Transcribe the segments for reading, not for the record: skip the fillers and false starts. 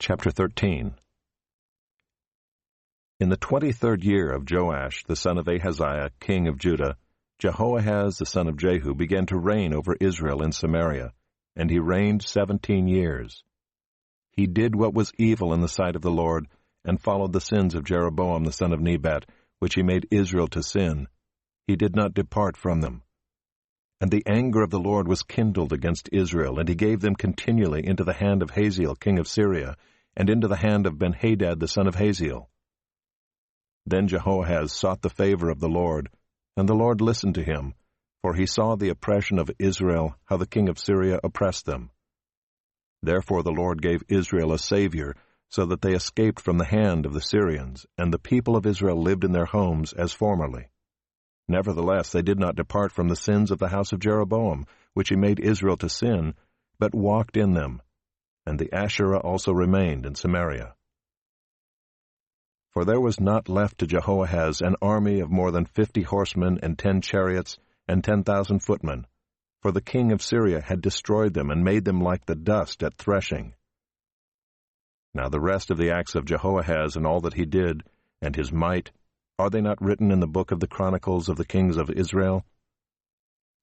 Chapter 13. In the 23rd year of Joash, the son of Ahaziah, king of Judah, Jehoahaz the son of Jehu began to reign over Israel in Samaria, and he reigned 17 years. He did what was evil in the sight of the Lord, and followed the sins of Jeroboam the son of Nebat, which he made Israel to sin. He did not depart from them. And the anger of the Lord was kindled against Israel, and he gave them continually into the hand of Hazael king of Syria, and into the hand of Benhadad the son of Hazael. Then Jehoahaz sought the favor of the Lord, and the Lord listened to him, for he saw the oppression of Israel, how the king of Syria oppressed them. Therefore the Lord gave Israel a Savior, so that they escaped from the hand of the Syrians, and the people of Israel lived in their homes as formerly. Nevertheless they did not depart from the sins of the house of Jeroboam, which he made Israel to sin, but walked in them. And the Asherah also remained in Samaria. For there was not left to Jehoahaz an army of more than 50 horsemen and 10 chariots and 10,000 footmen, for the king of Syria had destroyed them and made them like the dust at threshing. Now the rest of the acts of Jehoahaz and all that he did, and his might, are they not written in the book of the Chronicles of the kings of Israel?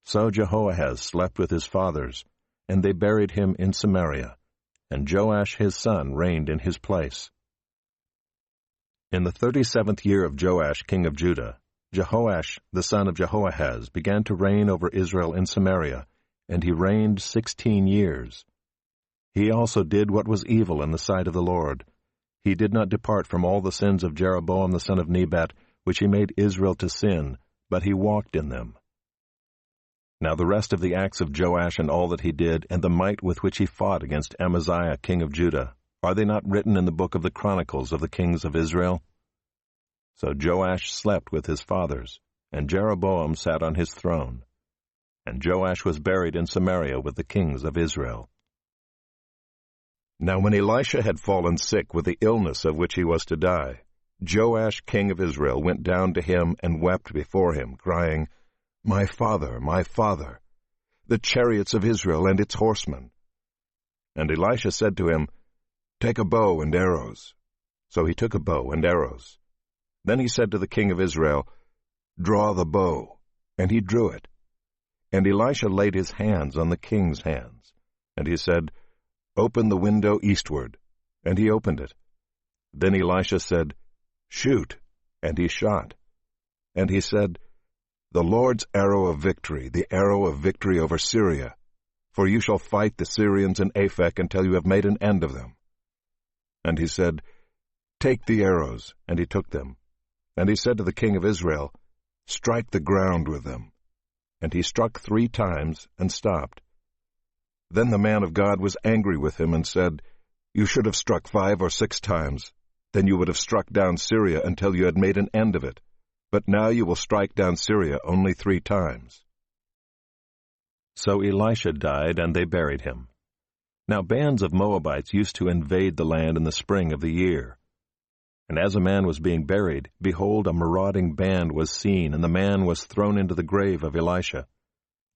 So Jehoahaz slept with his fathers, and they buried him in Samaria, and Joash his son reigned in his place. In the 37th year of Joash king of Judah, Jehoash the son of Jehoahaz began to reign over Israel in Samaria, and he reigned 16 years. He also did what was evil in the sight of the Lord. He did not depart from all the sins of Jeroboam the son of Nebat, which he made Israel to sin, but he walked in them. Now the rest of the acts of Joash and all that he did, and the might with which he fought against Amaziah king of Judah, are they not written in the book of the Chronicles of the kings of Israel? So Joash slept with his fathers, and Jeroboam sat on his throne. And Joash was buried in Samaria with the kings of Israel. Now when Elisha had fallen sick with the illness of which he was to die, Joash king of Israel went down to him and wept before him, crying, my father, the chariots of Israel and its horsemen. And Elisha said to him, take a bow and arrows. So he took a bow and arrows. Then he said to the king of Israel, draw the bow. And he drew it. And Elisha laid his hands on the king's hands. And he said, open the window eastward. And he opened it. Then Elisha said, shoot. And he shot. And he said, the Lord's arrow of victory, the arrow of victory over Syria. For you shall fight the Syrians in Aphek until you have made an end of them. And he said, take the arrows. And he took them. And he said to the king of Israel, strike the ground with them. And he struck 3 times and stopped. Then the man of God was angry with him and said, you should have struck 5 or 6 times. Then you would have struck down Syria until you had made an end of it. But now you will strike down Syria only 3 times. So Elisha died, and they buried him. Now bands of Moabites used to invade the land in the spring of the year. And as a man was being buried, behold, a marauding band was seen, and the man was thrown into the grave of Elisha.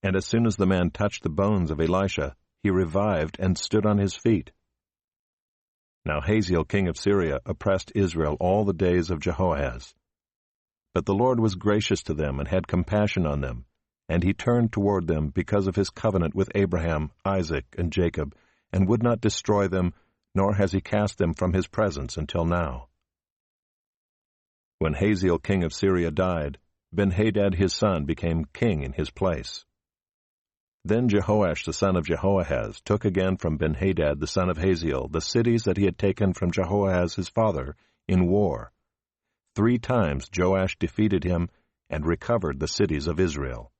And as soon as the man touched the bones of Elisha, he revived and stood on his feet. Now Hazael king of Syria oppressed Israel all the days of Jehoahaz. But the Lord was gracious to them and had compassion on them, and he turned toward them because of his covenant with Abraham, Isaac, and Jacob, and would not destroy them, nor has he cast them from his presence until now. When Hazael king of Syria died, Benhadad his son became king in his place. Then Jehoash the son of Jehoahaz took again from Benhadad the son of Hazael the cities that he had taken from Jehoahaz his father in war. 3 times Joash defeated him and recovered the cities of Israel.